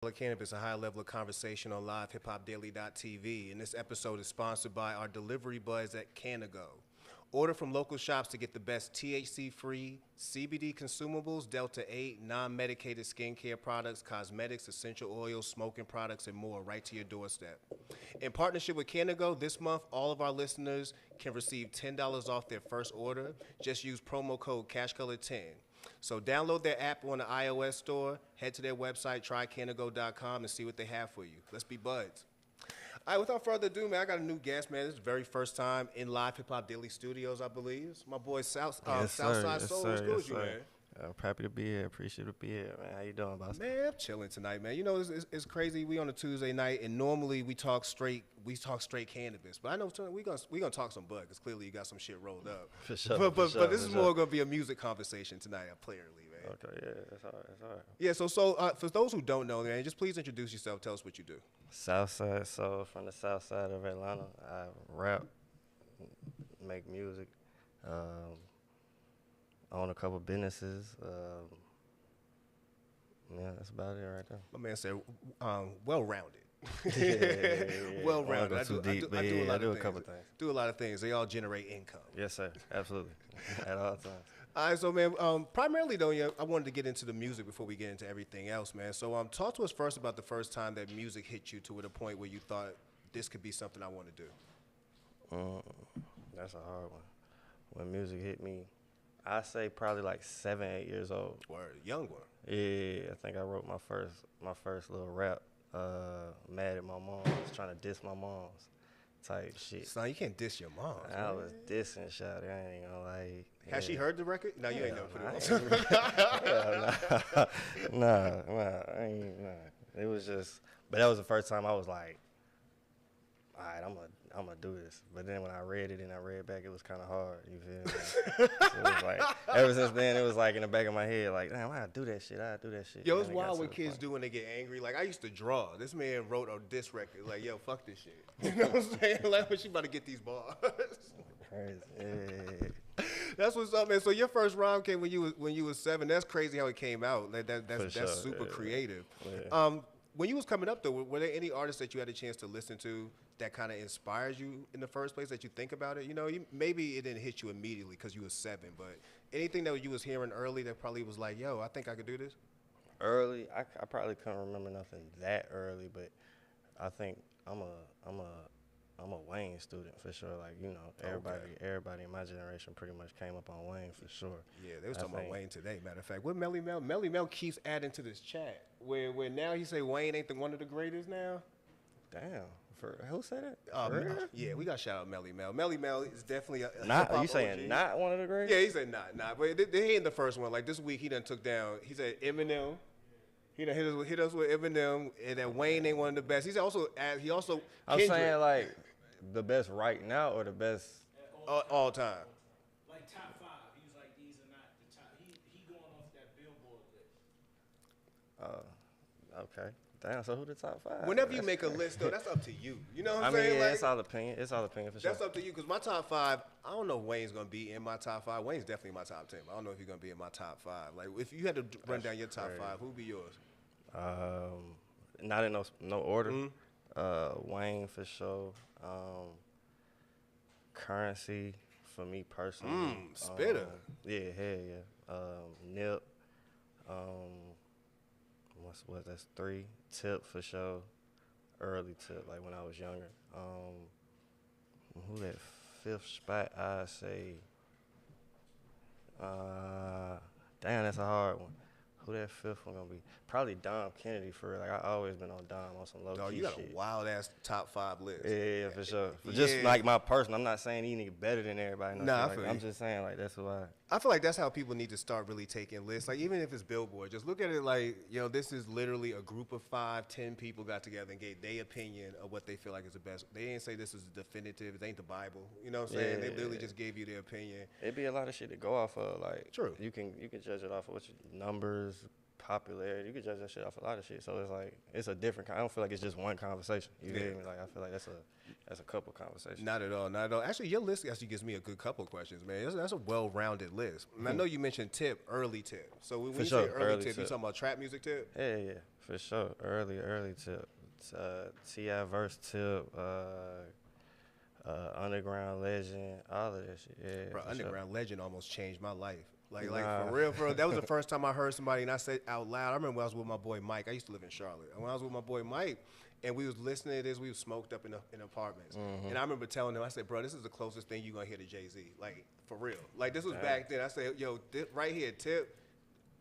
CashColorCannibis, a high level of conversation on live hiphopdaily.tv. And this episode is sponsored by our delivery buds at Canago. Order from local shops to get the best THC-free, CBD consumables, Delta-8, non-medicated skincare products, cosmetics, essential oils, smoking products, and more right to your doorstep. In partnership with Canago, this month, all of our listeners can receive $10 off their first order. Just use promo code CashColor10. So download their app on the iOS store, head to their website, trycanago.com, and see what they have for you. Let's be buds. All right, without further ado, man, I got a new guest, man. This is the very first time in live Hip Hop Daily Studios, I believe. It's my boy Soufside Soul. What's good with you, man? I'm happy to be here. Appreciate to be here, man. How you doing, boss? Man, I'm chilling tonight, man. You know, it's crazy. We on a Tuesday night, and normally we talk straight cannabis. But I know we gonna talk some bud, because clearly you got some shit rolled up. For sure. But this is more gonna be a music conversation tonight, apparently, man. Okay, yeah, that's all right. Yeah, so for those who don't know, man, just please introduce yourself. Tell us what you do. Soufside Soul from the south side of Atlanta. I rap, make music, own a couple businesses. Yeah, that's about it right there. My man said, well-rounded. Yeah. Well-rounded. I do a couple things. Do a lot of things. They all generate income. Yes, sir. Absolutely. At all times. All right, so, man, primarily, though, yeah, I wanted to get into the music before we get into everything else, man. So talk to us first about the first time that music hit you to the point where you thought, this could be something I want to do. That's a hard one. When music hit me, I say probably like 7, 8 years old. Word, young one. Yeah, I think I wrote my first little rap. Mad at my mom. I was trying to diss my mom's type shit. Son, you can't diss your mom. I was dissing shit. I ain't gonna lie. Has she heard the record? No, you ain't never put it on. Nah. It was just, but that was the first time I was like, all right, I'm gonna do this. But then when I read it and I read back, it was kind of hard. You feel me? So it was like, ever since then, it was like in the back of my head, like, damn, I do that shit. Yo, it's wild what kids do when they get angry. Like, I used to draw. This man wrote a diss record. Like, yo, fuck this shit. You know what I'm saying? Like, when she about to get these bars. Crazy. Yeah. That's what's up, man. So your first rhyme came when you was 7. That's crazy how it came out. Like, that's sure, super creative. Yeah. When you was coming up, though, were there any artists that you had a chance to listen to that kind of inspires you in the first place, that you think about it? You know, maybe it didn't hit you immediately because you was 7, but anything that you was hearing early that probably was like, yo, I think I could do this? Early, I probably couldn't remember nothing that early, but I think I'm a Wayne student for sure. Like, you know, everybody in my generation pretty much came up on Wayne for sure. Yeah, they was talking about Wayne today, matter of fact. What Melly Mel keeps adding to this chat, where now he say Wayne ain't one of the greatest now. Damn, who said that? Yeah, we got to shout out Melly Mel. Melly Mel is definitely a not. Are you saying OG. Not one of the greatest? Yeah, he said not. But they ain't the first one. Like this week, he done took down. He said Eminem. He done hit us with Eminem, and that Wayne ain't one of the best. He also. I'm saying like the best right now or the best all time. Like top 5. He was like, these are not the top. He going off that Billboard list. Okay. Damn, so who the top 5? Whenever you make a list, though, that's up to you. You know what I'm saying? saying? Yeah, like, it's all opinion. It's all opinion for sure. That's up to you, because my top 5, I don't know if Wayne's going to be in my top 5. Wayne's definitely in my top 10. But I don't know if he's going to be in my top 5. Like, if you had to run down your top 5, who would be yours? Not in no order. Mm-hmm. Wayne for sure. Currency for me personally. Spitter. Yeah, hell yeah. Nip. What that's 3. Tip for sure. Early Tip, like when I was younger. Who that 5th spot? I say. Damn, that's a hard one. Who that 5th one gonna be? Probably Dom Kennedy for real. Like I always been on Dom on some low key shit. You got a wild ass top 5 list. Yeah, for sure. Just like my person. I'm not saying he nigga better than everybody. Nah, I feel I'm just saying like that's why. I feel like that's how people need to start really taking lists. Like even if it's Billboard, just look at it like, you know, this is literally a group of 5, 10 people got together and gave their opinion of what they feel like is the best. They didn't say this is definitive. It ain't the Bible. You know what I'm saying? They literally just gave you their opinion. It'd be a lot of shit to go off of. Like true. You can judge it off of what your numbers, popularity. You could judge that shit off a lot of shit. So it's like it's a different. I don't feel like it's just one conversation. You feel me? Like I feel like that's a couple conversations. Not at all, not at all. Actually, your list actually gives me a good couple of questions, man. That's a well-rounded list. And I know you mentioned Tip, early Tip. So when you say early Tip, you talking about trap music Tip? Yeah, for sure. Early Tip. T.I. verse Tip, Underground Legend, all of that shit. Yeah, Bro, Underground Legend almost changed my life. Like Nah. for real. That was the first time I heard somebody, and I said out loud. I remember when I was with my boy Mike. I used to live in Charlotte. And when I was with my boy Mike, and we was listening to this, we was smoked up in apartments. And I remember telling him, I said, bro, this is the closest thing you're gonna hear to Jay-Z. Like for real. Like this was back then. I said, yo, right here, Tip.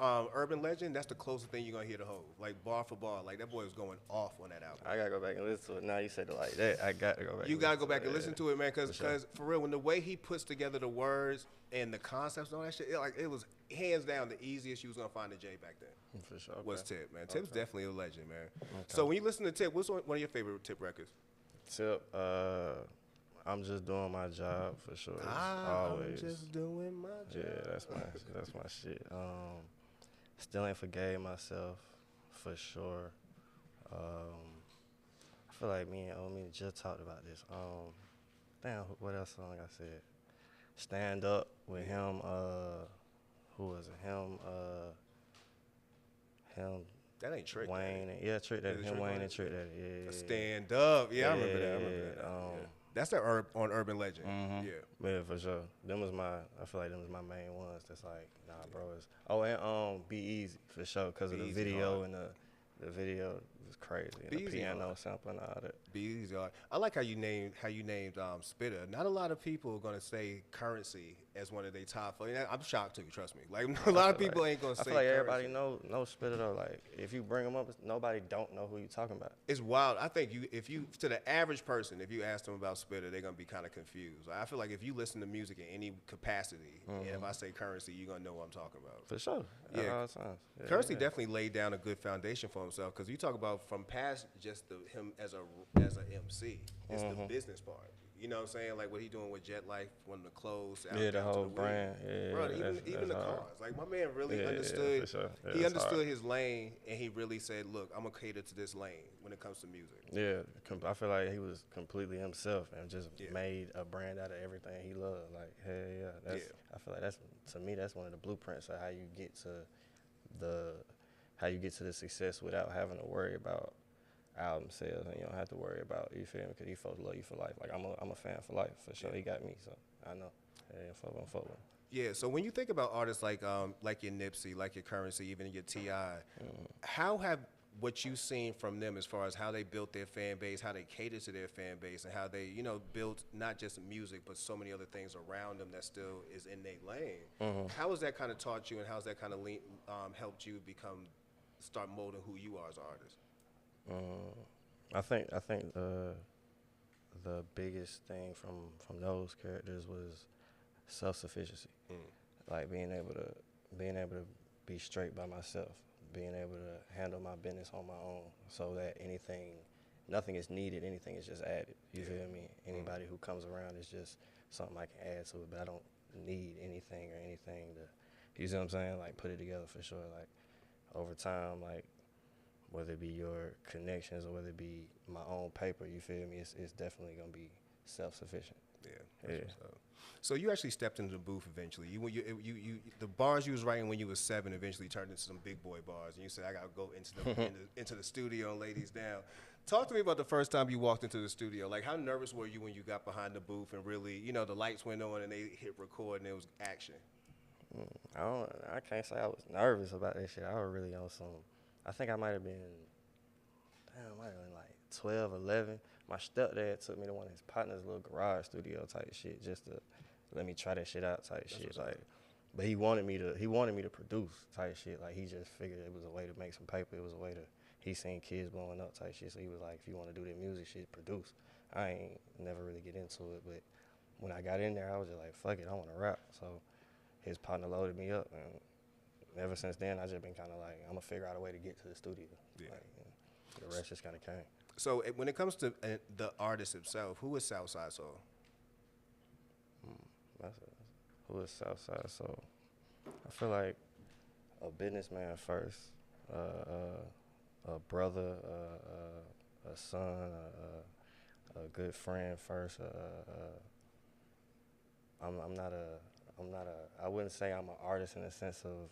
Urban Legend, that's the closest thing you're gonna hear to Hov. Like bar for bar, like that boy was going off on that album. I gotta go back and listen to it. Now you said it like that. I got to go back. You gotta go back and listen to it, man, because sure. for real, when the way he puts together the words and the concepts and all that shit, it was hands down the easiest you was gonna find a J back then. For sure. Was Tip, man. Tip's definitely a legend, man. Okay. So when you listen to Tip, what's one of your favorite Tip records? Tip, I'm just doing my job for sure. I'm just doing my job. Yeah, that's my shit. Still ain't forgave myself, for sure. I feel like me and Omi just talked about this. Damn, what else song I said? Stand Up with him, who was it? Him, That ain't Trick Wayne, Daddy. yeah, Trick Daddy, Is it him, Trick Wayne, Daddy? and Trick Daddy, yeah. Stand Up. Yeah, I remember that. Yeah. That's on Urban Legend. Yeah. Yeah, for sure. I feel like them was my main ones. That's like, nah, bro. And Be Easy, for sure, because of Be the Easy video hard. and the video was crazy. And Be the Easy piano hard. sample and all that. Be easy. I like how you named Spitter. Not a lot of people are gonna say Currency as one of their top. I'm shocked too. Trust me. Like a lot of people ain't gonna say. I feel like Currency. everybody know Spitter though. Like if you bring them up, nobody don't know who you talking about. It's wild. I think if you to the average person, if you ask them about Spitter, they're gonna be kind of confused. I feel like if you listen to music in any capacity, and if I say Currency, you're gonna know what I'm talking about. For sure. Yeah. At all times. Yeah, Currency yeah. definitely laid down a good foundation for himself because you talk about from past just him as a MC, it's the business part. You know what I'm saying? Like what he doing with Jet Life, one of the clothes. Yeah, the whole brand. Yeah, Bro, that's even the hard. cars. Like my man really Yeah, understood. for sure. Yeah, He that's understood hard. his lane, and he really said, "Look, I'm gonna cater to this lane when it comes to music." Yeah, I feel like he was completely himself and just Yeah. made a brand out of everything he loved. Like, hell yeah, I feel like that's one of the blueprints of how you get to the success without having to worry about album sales, and you don't have to worry about, you feel me, because these folks love you for life. Like I'm a fan for life for sure. Yeah. He got me, so I know. Yeah, fuck with him. Yeah. So when you think about artists like your Nipsey, like your Currency, even your T.I., how have what you've seen from them as far as how they built their fan base, how they cater to their fan base, and how they, built not just music, but so many other things around them that still is in their lane. How has that kind of taught you, and how's that kind of helped you start molding who you are as an artist? I think the biggest thing from those characters was self-sufficiency. Like being able to be straight by myself, being able to handle my business on my own, so that nothing is needed, anything is just added. You feel me? Anybody who comes around is just something I can add to it, but I don't need anything to, you see what I'm saying? Like put it together for sure. Like over time, like whether it be your connections or whether it be my own paper, you feel me? It's definitely gonna be self-sufficient. Yeah. So you actually stepped into the booth eventually. You the bars you was writing when you was 7 eventually turned into some big boy bars, and you said I gotta go into the studio and lay these down. Talk to me about the first time you walked into the studio. Like how nervous were you when you got behind the booth and really, the lights went on and they hit record and it was action? I can't say I was nervous about that shit. I was really on some. I think I might have been like 12, 11. My stepdad took me to one of his partner's little garage studio type shit just to let me try that shit out type shit. Like, but he wanted me to produce type shit. Like he just figured it was a way to make some paper. It was a way to, he seen kids blowing up type shit. So he was like, if you want to do that music shit, produce. I ain't never really get into it, but when I got in there, I was just like, fuck it, I want to rap. So his partner loaded me up, and ever since then, I just been kind of like, I'm gonna figure out a way to get to the studio. Yeah. Like, the rest just kind of came. So when it comes to the artist himself, who is Soufside Soul? Who is Southside Soul? I feel like a businessman first, a brother, a son, a good friend first. I wouldn't say I'm an artist in the sense of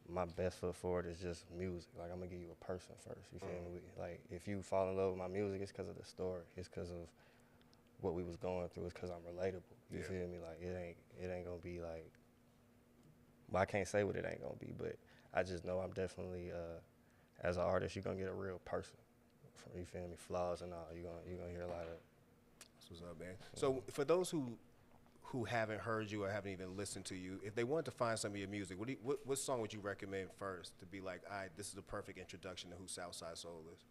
my best foot forward is just music. Like, I'm gonna give you a person first. You feel me? Like, if you fall in love with my music, it's because of the story. It's because of what we was going through. It's because I'm relatable. You feel me? Like, it ain't gonna be like. Well, I can't say what it ain't gonna be, but I just know I'm definitely as an artist, you're gonna get a real person. You feel me? Flaws and all. You're gonna hear a lot of. That's what's up, man. So for those who haven't heard you or haven't even listened to you, if they wanted to find some of your music, what song would you recommend first to be like, all right, this is the perfect introduction to who Southside Soul is?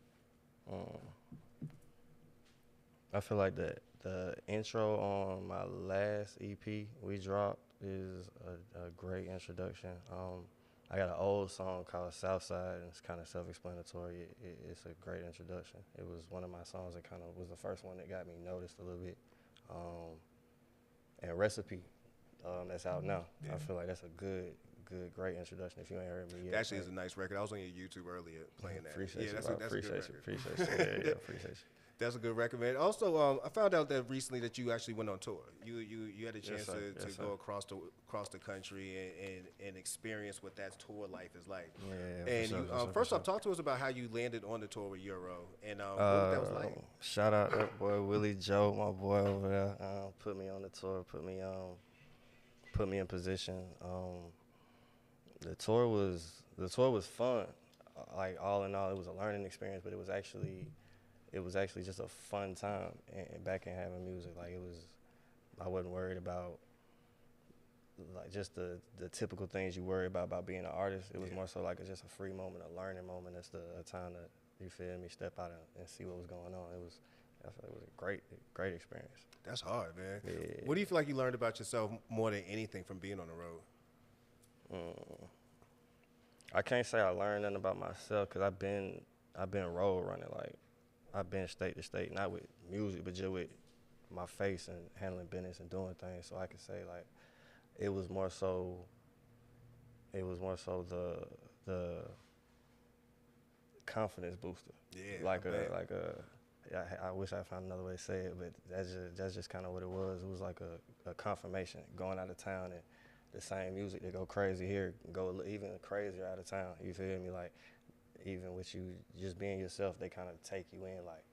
I feel like the intro on my last EP we dropped is a great introduction. I got an old song called Soufside, and it's kind of self-explanatory. It's a great introduction. It was one of my songs that kind of was the first one that got me noticed a little bit. And Recipe, that's out now. I feel like that's a great introduction. If you ain't heard me yet, Actually, it's a nice record. I was on your YouTube earlier playing that. Appreciate you. That's a good record. Appreciate you. Yeah, appreciate you. That's a good record, man. Also, I found out that recently that you actually went on tour. You had a chance to go across the country and experience what that tour life is like. Yeah, and first off, talk to us about how you landed on the tour with Euro and what that was like. Shout out that boy Willie Joe, my boy over there. Put me on the tour, put me in position. The tour was fun. Like, all in all, it was a learning experience, but it was actually just a fun time and back in having music. Like, I wasn't worried about like just the typical things you worry about being an artist. It was more so like just a free moment, a learning moment. It's a time to, you feel me, step out and see what was going on. I feel like it was a great experience. That's hard, man. Yeah. What do you feel like you learned about yourself more than anything from being on the road? I can't say I learned nothing about myself because I've been road running. Like, I've been state to state, not with music, but just with my face and handling business and doing things. So I could say, like, it was more so the confidence booster. Yeah. I wish I found another way to say it, but that's just kind of what it was. It was like a confirmation, going out of town, and the same music that go crazy here go even crazier out of town. You feel me? Like, even with you just being yourself, they kind of take you in, like,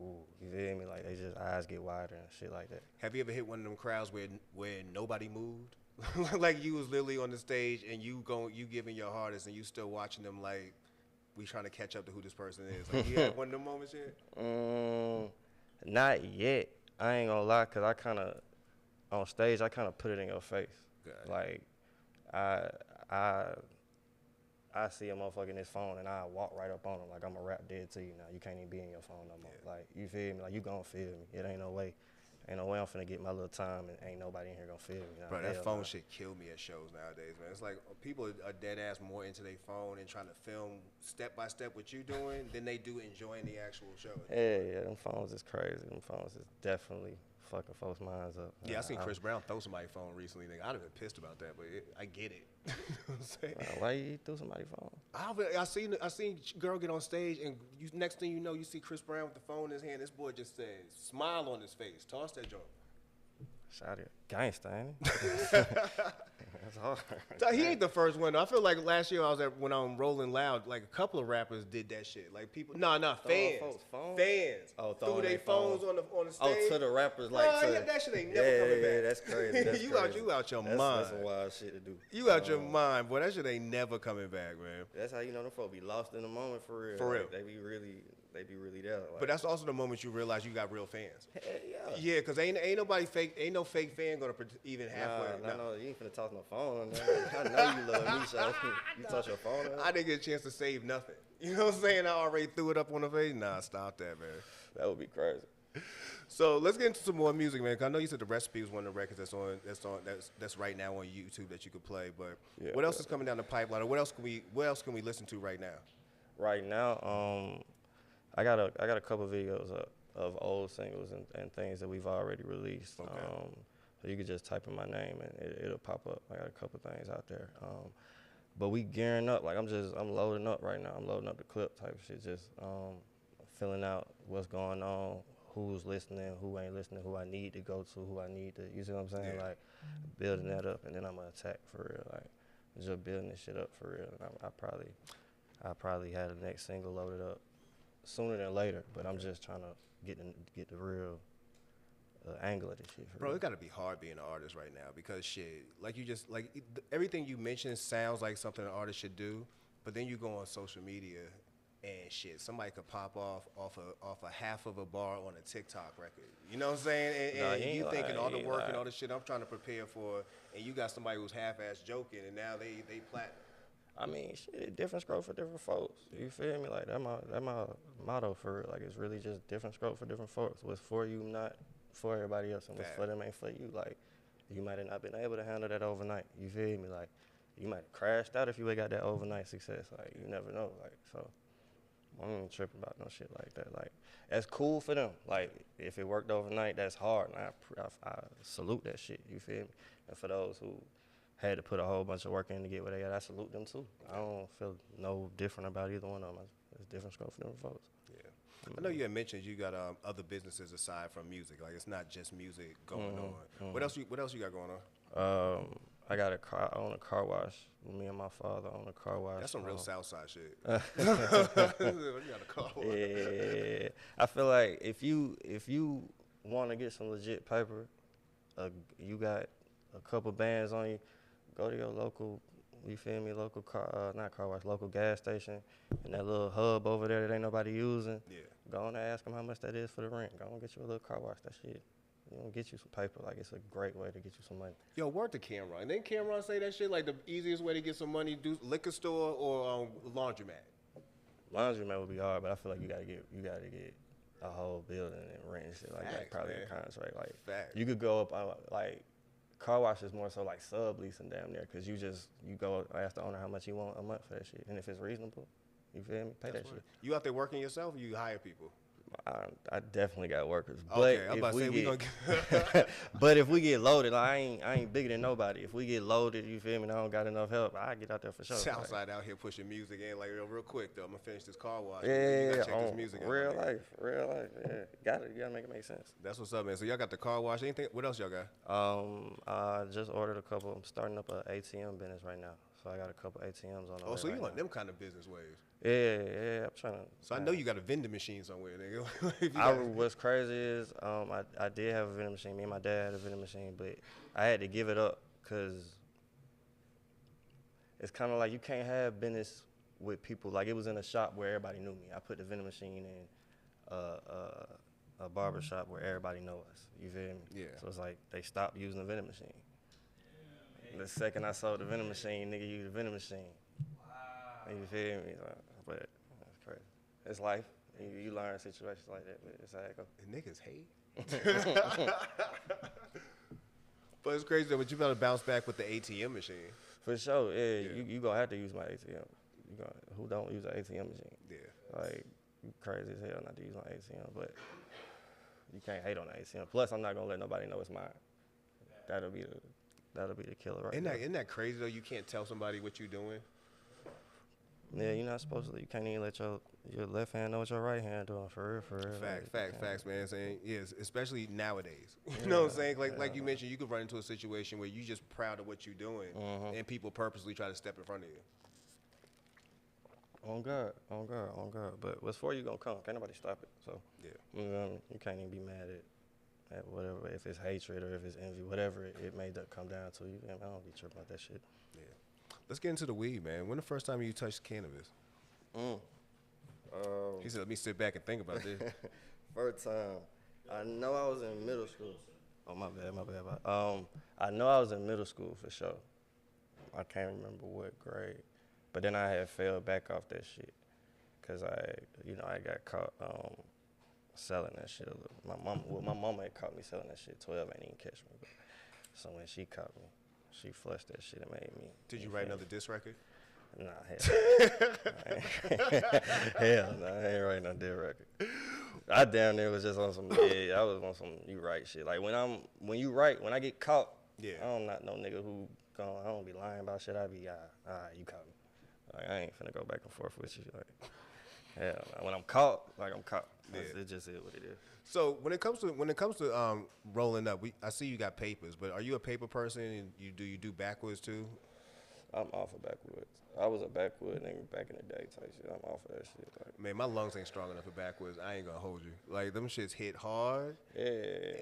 ooh, you feel me? Like, they just eyes get wider and shit like that. Have you ever hit one of them crowds where nobody moved? Like, you was literally on the stage and you giving your hardest and you still watching them like, we trying to catch up to who this person is. Like, you had one of them moments yet? Not yet. I ain't gonna lie, cause on stage I kind of put it in your face. Good. Like, I see a motherfucker in his phone and I walk right up on him like I'm a rap dead to you now. You can't even be in your phone no more. Yeah. Like, you feel me? Like, you gonna feel me. It ain't no way. Ain't no way I'm finna get my little time and ain't nobody in here gonna feel me. Bro, that phone shit kill me at shows nowadays, man. It's like people are dead ass more into their phone and trying to film step by step what you doing than they do enjoying the actual show. Yeah, them phones is crazy. Them phones is definitely fucking folks' minds up. Yeah, I seen Chris Brown throw somebody's phone recently. Nigga, I'd have been pissed about that, but I get it. You know what I'm saying? Why you threw somebody's phone? I seen girl get on stage, and next thing you know, you see Chris Brown with the phone in his hand. This boy just said, smile on his face. Toss that joint. Shout it. Gangsta, ain't he? That's hard. He ain't the first one. I feel like last year when I'm Rolling Loud, like a couple of rappers did that shit. Like people, fans. Oh, threw their phones on the stage. Oh, to the rappers, like that shit ain't never coming back. Yeah, that's crazy. That's you crazy. out your mind. That's some wild shit to do. You out your mind, boy. That shit ain't never coming back, man. That's how you know them folks be lost in the moment for real. For real. They be really there. Like. But that's also the moment you realize you got real fans. Hell yeah. Yeah, because ain't nobody fake. Ain't no fake fan gonna even halfway. No, you ain't finna toss no phone. I know you love me, so you touch your phone. I didn't get a chance to save nothing. You know what I'm saying? I already threw it up on the face. Nah, stop that, man. That would be crazy. So let's get into some more music, man. 'Cause I know you said the Recipe was one of the records that's right now on YouTube that you could play. But what else is coming down the pipeline? Or what else can we listen to right now? Right now, I got a couple videos of old singles and things that we've already released. Okay. So you could just type in my name and it'll pop up. I got a couple things out there. But we gearing up. Like I'm loading up right now. I'm loading up the clip type shit. Just filling out what's going on, who's listening, who ain't listening, who I need to go to, who I need to. You see what I'm saying? Yeah. Like building that up, and then I'm gonna attack for real. Like just building this shit up for real. And I probably had the next single loaded up sooner than later. But I'm just trying to get the real angle of this shit. For Bro, real. it got to be hard being an artist right now because shit, like you just like everything you mentioned sounds like something an artist should do, but then you go on social media and shit, somebody could pop off a half of a bar on a TikTok record. You know what I'm saying? Nah, And you you ain't thinking lying, all the you ain't work and lying. all the shit I'm trying to prepare for, and you got somebody who's half-ass joking, and now they platinum. I mean, shit, different scope for different folks. You feel me? Like that my motto for real. Like it's really just different scope for different folks. What's for you, not for everybody else, and what's for them ain't for you. Like you might have not been able to handle that overnight. You feel me? Like you might have crashed out if you ain't got that overnight success. Like you never know. Like so, I ain't tripping about no shit like that. Like that's cool for them. Like if it worked overnight, that's hard. And I salute that shit. You feel me? And for those who had to put a whole bunch of work in to get where they got, I salute them too. I don't feel no different about either one of them. It's different scope for different folks. Yeah. I know you had mentioned you got other businesses aside from music. Like it's not just music going on. What else you got going on? I own a car wash. Me and my father own a car wash. That's some real Southside shit. You got a car wash. Yeah, I feel like if you want to get some legit paper, you got a couple bands on you, go to your local, you feel me, local not car wash, local gas station, and that little hub over there that ain't nobody using. Yeah. Go on and ask them how much that is for the rent. Go on and get you a little car wash. That shit, you know, get you some paper. Like it's a great way to get you some money. Yo, word to Cameron. And then Cameron say that shit like the easiest way to get some money, do liquor store or laundromat. Laundromat would be hard, but I feel like you gotta get a whole building and rent and shit like that. Facts, Probably man. a contract. Like Facts. you could go up on like car wash is more so like subleasing damn near, cause you go ask the owner how much you want a month for that shit, and if it's reasonable, you feel me, pay that shit. You out there working yourself or you hire people? I definitely got workers, but Okay, I'm if about to we say we get, gonna but if we get loaded, like, I ain't bigger than nobody. If we get loaded, you feel me, and I don't got enough help, I get out there for sure. Like, Southside out here pushing music in like real quick though. I'm gonna finish this car wash. You yeah, gotta check this music out. real man. life, yeah. You gotta make it make sense. That's what's up, man. So y'all got the car wash. Anything? What else y'all got? I just ordered a couple. I'm starting up an ATM business right now, so I got a couple ATMs on the Oh, way so you right on now. them kind of business waves. Yeah, I'm trying to. So I know you got a vending machine somewhere, nigga. If you got- What's crazy is I did have a vending machine. Me and my dad had a vending machine, but I had to give it up because it's kind of like you can't have business with people. Like it was in a shop where everybody knew me. I put the vending machine in a barber shop where everybody know us. You feel me? Yeah. So it's like they stopped using the vending machine. The second I sold the vending machine, nigga used the vending machine. Wow. You feel me? But that's crazy. It's life. You learn situations like that, but it's how it go. And niggas hate. But it's crazy though. But you better bounce back with the ATM machine. For sure, yeah. You gonna have to use my ATM. Who don't use an ATM machine? Yeah. Like, you crazy as hell not to use my ATM, but you can't hate on the ATM. Plus, I'm not gonna let nobody know it's mine. That'll be the killer right there. Isn't that crazy though? You can't tell somebody what you're doing. Yeah, you're not supposed to. You can't even let your left hand know what your right hand doing. For real. Facts, man. Saying yes, especially nowadays. You know what I'm saying? Like you mentioned, you could run into a situation where you just proud of what you're doing, and people purposely try to step in front of you. On God. But what's for you gonna come. Can't nobody stop it. So Yeah. you can't even be mad at whatever. If it's hatred or if it's envy, whatever it may come down to. I don't be tripping about that shit. Yeah. Let's get into the weed, man. When the first time you touched cannabis? He said, "Let me sit back and think about this." First time, I know I was in middle school. Oh, my bad. I know I was in middle school for sure. I can't remember what grade. But then I had fell back off that shit because I got caught selling that shit. My mama had caught me selling that shit. 12 ain't even catch me. But, so when she caught me, she flushed that shit and made me. Did you write another diss record? Nah, hell no, I ain't writing no dead record. I damn near was just on some, I was on some you write shit. Like when I get caught, Yeah. I'm not no nigga who going. I don't be lying about shit. I be, you caught me. Like, I ain't finna go back and forth with you. Like, hell, when I'm caught, like I'm caught. Yeah. It just is what it is. So when it comes to rolling up, I see you got papers, but are you a paper person and you do backwards too? I'm off of backwoods. I was a backwood nigga back in the day type shit. I'm off of that shit. Like, Man, my lungs ain't strong enough for backwards. I ain't gonna hold you. Like them shits hit hard, yeah.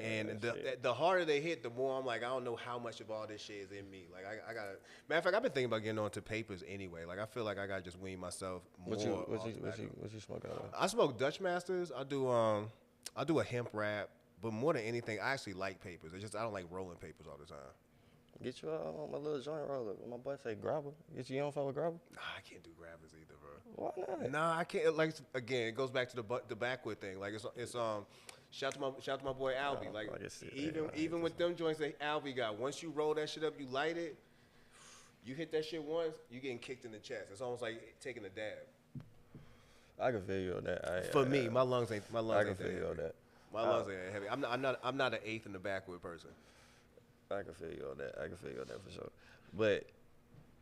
and the harder they hit, the more I'm like, I don't know how much of all this shit is in me. Like I got. Matter of fact, I've been thinking about getting onto papers anyway. Like I feel like I gotta just wean myself more. What you smoke out of? I smoke Dutch Masters. I do a hemp wrap, but more than anything, I actually like papers. It's just I don't like rolling papers all the time. Get you my little joint roller. My boy say grabber. Get you on for a grabber? Nah, I can't do grabbers either, bro. Why not? Nah, I can't. Like again, it goes back to the backward thing. Like it's shout to my boy Albie. Like even with them joints that Albie got, once you roll that shit up, you light it, you hit that shit once, you getting kicked in the chest. It's almost like taking a dab. I can feel you on that. For me, my lungs ain't. I can feel you on that. My lungs ain't heavy. I'm not an eighth in the backward person. I can feel you on that. For sure. But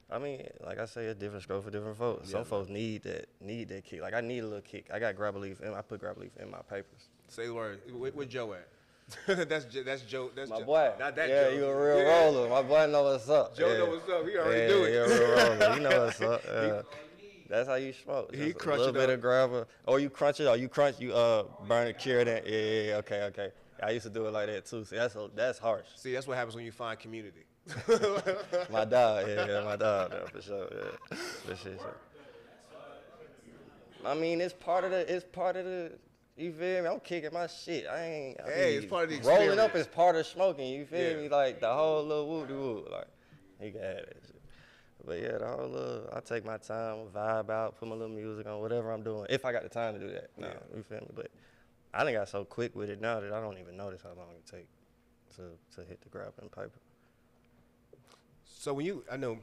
I mean, like I say, it's different stroke for different folks. Yeah, Some folks need that kick. Like I need a little kick. I got grab a leaf, and I put grab a leaf in my papers. Say the word. Where Joe at? that's Joe. That's My Joe. boy. Not that yeah, Joe. you a real roller. My boy know what's up. Joe yeah. know what's up. He already do it. Yeah, a real roller. You know what's up. That's how you smoke. He Just crunch a little it bit up. of grabber, or you crunch it, or you burn it, cure it. Yeah, okay. I used to do it like that too. See, that's harsh. See, that's what happens when you find community. My dog, my dog, for sure, yeah, for sure. I mean, it's part of the. You feel me? I'm kicking my shit. It's part of the rolling experience. up is part of smoking. You feel Yeah. me? Like the whole little woo. Like he can have that shit. But yeah, the whole little. I take my time, vibe out, put my little music on, whatever I'm doing. If I got the time to do that, no, you feel me? But I done got so quick with it now that I don't even notice how long it take to hit the grab and paper. So I know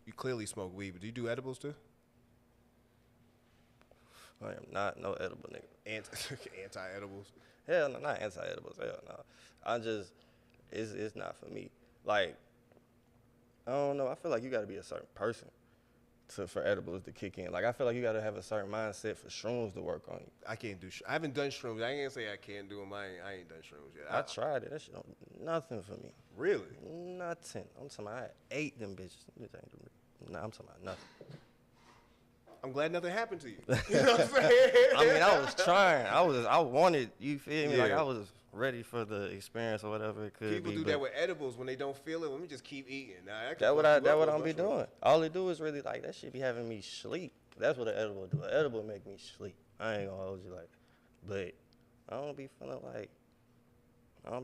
you clearly smoke weed, but do you do edibles too? I am not no edible nigga. Anti-edibles. Hell no, not anti-edibles. Hell no. It's not for me. Like, I don't know. I feel like you got to be a certain person for edibles to kick in. Like, I feel like you got to have a certain mindset for shrooms to work on you. I can't do. I haven't done shrooms. I ain't gonna say I can't do them. I ain't done shrooms yet. I tried it. That shit nothing for me. Really? Nothing. I'm talking about I ate them bitches. Nah, I'm talking about nothing. I'm glad nothing happened to you. You know what I'm saying? I mean, I was trying. I wanted, you feel me? Yeah. Like, I was ready for the experience or whatever it could People be. do but that with edibles when they don't feel it. Let me just keep eating. Nah, That what I'm be doing. All it do is really like that shit be having me sleep. That's what an edible do. An edible make me sleep. I ain't gonna hold you like, but I don't be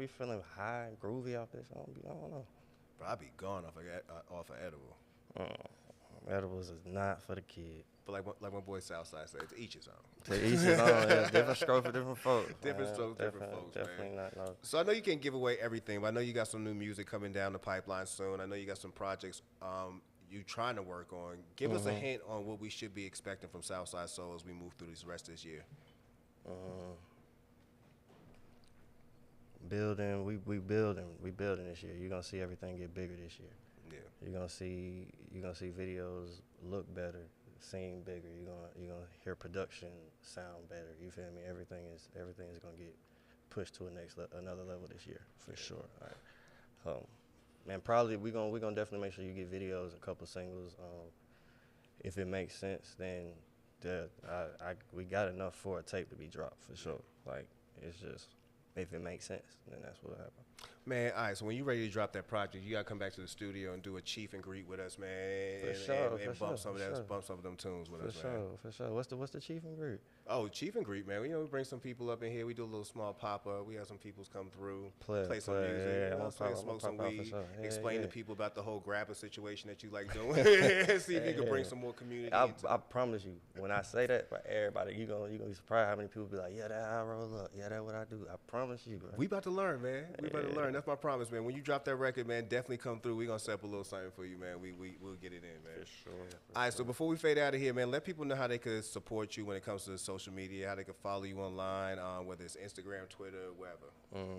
feeling high and groovy off this. I don't know. Bro, I be gone off an edible. Edibles is not for the kid. But like my boy Soufside said, to each his own. To each his own. Yeah, different stroke for different folks. Different strokes, different folks, Definitely man. not. No. So I know you can't give away everything, but I know you got some new music coming down the pipeline soon. I know you got some projects you trying to work on. Give us a hint on what we should be expecting from Southside Soul as we move through this rest of this year. Building, we building this year. You're gonna see everything get bigger this year. Yeah. You're gonna see videos look better, sing bigger. You're gonna hear production sound better. You feel me? Everything is gonna get pushed to another level this year for sure. All right. Man, probably we're gonna definitely make sure you get videos, a couple singles. If it makes sense, then we got enough for a tape to be dropped for sure. Like it's just if it makes sense, then that's what'll happen. Man, all right, so when you're ready to drop that project, you got to come back to the studio and do a chief and greet with us, man. And bump some of them tunes with us, man. For sure. What's the chief and greet? Oh, chief and greet, man. We bring some people up in here. We do a little small pop-up. We have some peoples come through, play some music, yeah, you know what I'm saying? Smoke some weed, sure. explain to people about the whole grabber situation that you like doing. See if you can bring some more community into I promise you, when I say that for everybody, you gonna be surprised how many people be like, yeah, that I roll up. Yeah, that's what I do. I promise you, bro. We about to learn, man. We about to learn. That's my promise, man. When you drop that record, man, definitely come through. We gonna set up a little something for you, man. We'll get it in, man. For sure. All right, so before we fade out of here, man, let people know how they could support you when it comes to social media, how they could follow you online, whether it's Instagram, Twitter, wherever.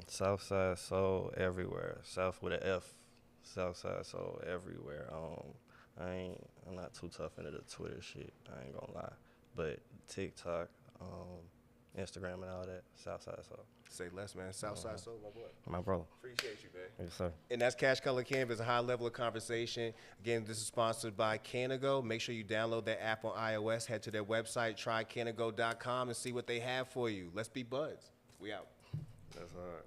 Southside Soul everywhere. South with an F. Southside Soul everywhere. I'm not too tough into the Twitter shit. I ain't gonna lie, but TikTok, Instagram, and all that. Southside Soul. Say less, man. Southside Soul, my boy. My brother. Appreciate you, man. Yes, sir. And that's CashColorCannibis, a high level of conversation. Again, this is sponsored by Canago. Make sure you download that app on iOS. Head to their website, trycanago.com, and see what they have for you. Let's be buds. We out. That's hard.